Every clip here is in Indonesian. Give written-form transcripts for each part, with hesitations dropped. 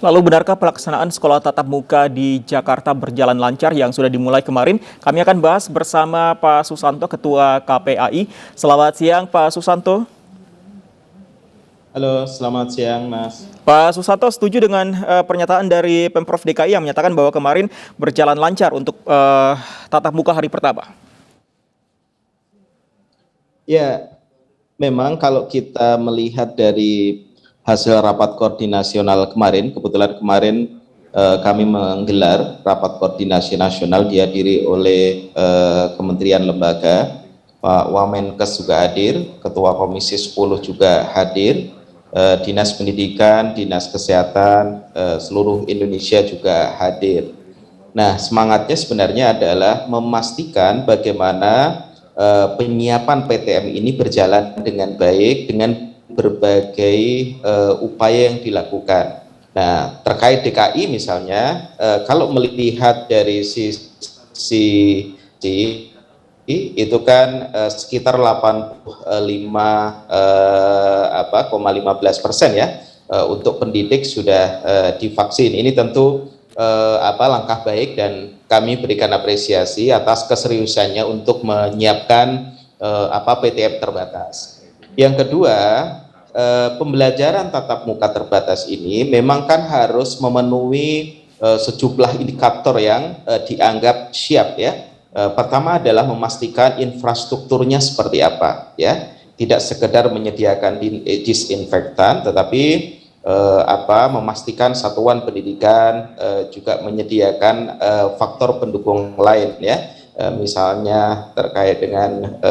Lalu benarkah pelaksanaan sekolah tatap muka di Jakarta berjalan lancar yang sudah dimulai kemarin? Kami akan bahas bersama Pak Susanto, Ketua KPAI. Selamat siang Pak Susanto. Halo, selamat siang, Mas. Pak Susanto setuju dengan pernyataan dari Pemprov DKI yang menyatakan bahwa kemarin berjalan lancar untuk tatap muka hari pertama. Ya, memang kalau kita melihat dari hasil rapat koordinasi nasional kemarin, kebetulan kemarin kami menggelar rapat koordinasi nasional dihadiri oleh kementerian lembaga, Pak Wamenkes juga hadir, Ketua Komisi 10 juga hadir, Dinas Pendidikan, Dinas Kesehatan, seluruh Indonesia juga hadir. Nah, semangatnya sebenarnya adalah memastikan bagaimana penyiapan PTM ini berjalan dengan baik dengan berbagai upaya yang dilakukan. Nah, terkait DKI misalnya, kalau melihat dari sisi itu kan sekitar 85,15% ya untuk pendidik sudah divaksin. Ini tentu langkah baik dan kami berikan apresiasi atas keseriusannya untuk menyiapkan PTM terbatas. Yang kedua, pembelajaran tatap muka terbatas ini memang kan harus memenuhi sejumlah indikator yang dianggap siap ya. Pertama adalah memastikan infrastrukturnya seperti apa ya, tidak sekedar menyediakan disinfektan, tetapi memastikan satuan pendidikan juga menyediakan faktor pendukung lain ya, misalnya terkait dengan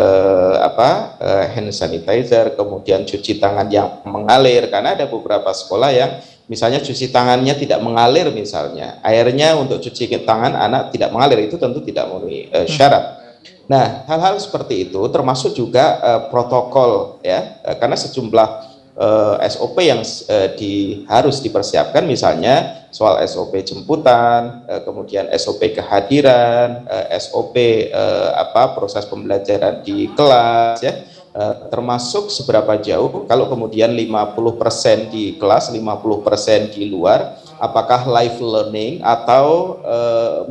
hand sanitizer, kemudian cuci tangan yang mengalir, karena ada beberapa sekolah yang misalnya cuci tangannya tidak mengalir, misalnya airnya untuk cuci tangan anak tidak mengalir, itu tentu tidak memenuhi syarat. Nah, hal-hal seperti itu termasuk juga protokol ya, karena sejumlah SOP yang harus dipersiapkan, misalnya soal SOP jemputan, kemudian SOP kehadiran, SOP proses pembelajaran di kelas ya, termasuk seberapa jauh kalau kemudian 50% di kelas, 50% di luar, apakah live learning atau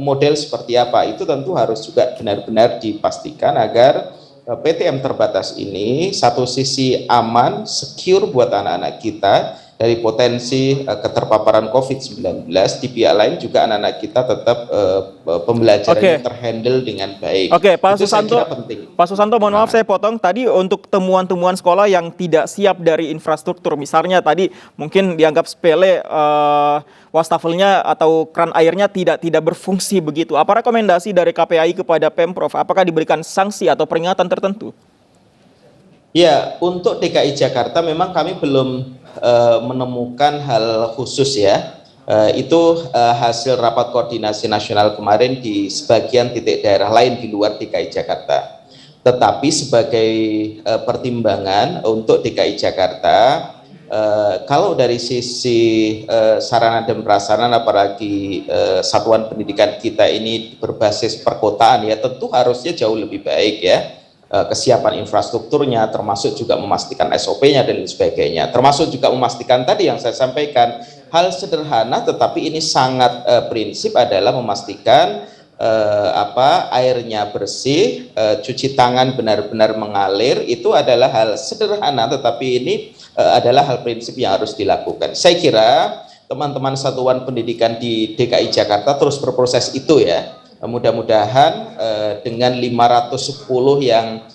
model seperti apa, itu tentu harus juga benar-benar dipastikan agar PTM terbatas ini satu sisi aman, secure buat anak-anak kita dari potensi keterpaparan COVID-19, di pihak lain juga anak-anak kita tetap pembelajarannya terhandle dengan baik. Oke, Pak itu Susanto, saya kira penting. Pak Susanto, mohon maaf saya potong. Tadi untuk temuan-temuan sekolah yang tidak siap dari infrastruktur, misalnya tadi mungkin dianggap sepele, wastafelnya atau kran airnya tidak berfungsi begitu. Apa rekomendasi dari KPAI kepada Pemprov? Apakah diberikan sanksi atau peringatan tertentu? Ya, untuk DKI Jakarta memang kami belum menemukan hal khusus ya. Itu hasil rapat koordinasi nasional kemarin di sebagian titik daerah lain di luar DKI Jakarta. Tetapi sebagai pertimbangan untuk DKI Jakarta, kalau dari sisi sarana dan prasarana, apalagi satuan pendidikan kita ini berbasis perkotaan ya, tentu harusnya jauh lebih baik ya. Kesiapan infrastrukturnya, termasuk juga memastikan SOP-nya dan sebagainya, termasuk juga memastikan tadi yang saya sampaikan, hal sederhana tetapi ini sangat prinsip adalah memastikan airnya bersih, cuci tangan benar-benar mengalir, itu adalah hal sederhana tetapi ini adalah hal prinsip yang harus dilakukan. Saya kira teman-teman satuan pendidikan di DKI Jakarta terus berproses itu ya. Mudah-mudahan dengan 610 yang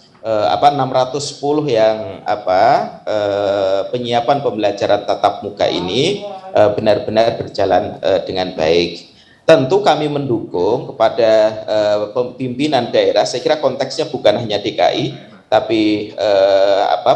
penyiapan pembelajaran tatap muka ini benar-benar berjalan dengan baik. Tentu kami mendukung kepada pimpinan daerah, saya kira konteksnya bukan hanya DKI, tapi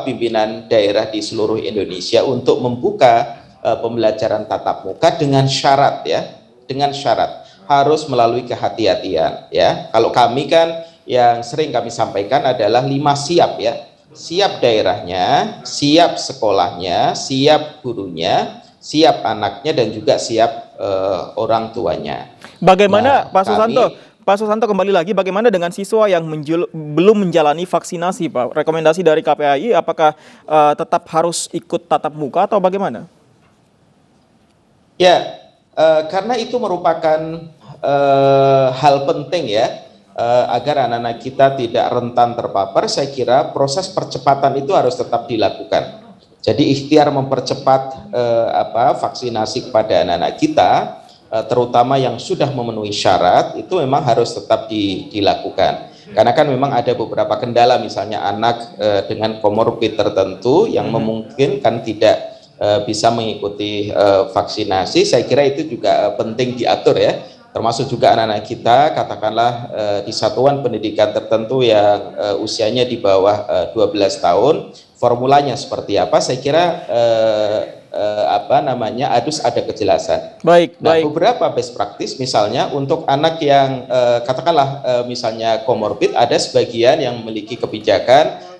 pimpinan daerah di seluruh Indonesia untuk membuka pembelajaran tatap muka dengan syarat ya, dengan syarat harus melalui kehati-hatian ya. Kalau kami kan yang sering kami sampaikan adalah 5 siap ya. Siap daerahnya, siap sekolahnya, siap gurunya, siap anaknya, dan juga siap orang tuanya. Bagaimana Pak Susanto? Pak Susanto, kembali lagi, bagaimana dengan siswa yang belum menjalani vaksinasi, Pak? Rekomendasi dari KPAI apakah tetap harus ikut tatap muka atau bagaimana? Ya, Karena itu merupakan hal penting ya, agar anak-anak kita tidak rentan terpapar. Saya kira proses percepatan itu harus tetap dilakukan. Jadi ikhtiar mempercepat vaksinasi kepada anak-anak kita, terutama yang sudah memenuhi syarat, itu memang harus tetap dilakukan. Karena kan memang ada beberapa kendala, misalnya anak dengan komorbid tertentu yang memungkinkan tidak bisa mengikuti vaksinasi. Saya kira itu juga penting diatur ya, termasuk juga anak-anak kita katakanlah di satuan pendidikan tertentu yang usianya di bawah 12 tahun, formulanya seperti apa, saya kira harus ada kejelasan. Baik, Nah, baik. beberapa best practice misalnya untuk anak yang katakanlah misalnya komorbid, ada sebagian yang memiliki kebijakan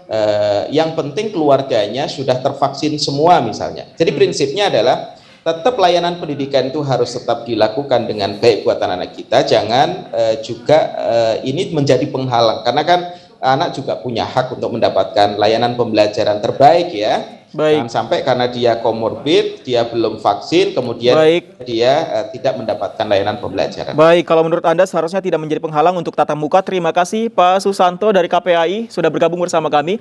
yang penting keluarganya sudah tervaksin semua misalnya. Jadi prinsipnya adalah tetap layanan pendidikan itu harus tetap dilakukan dengan baik buat anak-anak kita. Jangan juga ini menjadi penghalang, karena kan anak juga punya hak untuk mendapatkan layanan pembelajaran terbaik ya. Baik. Jangan sampai karena dia komorbid, dia belum vaksin, kemudian Baik. dia tidak mendapatkan layanan pembelajaran. Baik, kalau menurut Anda seharusnya tidak menjadi penghalang untuk tatap muka. Terima kasih Pak Susanto dari KPAI sudah bergabung bersama kami.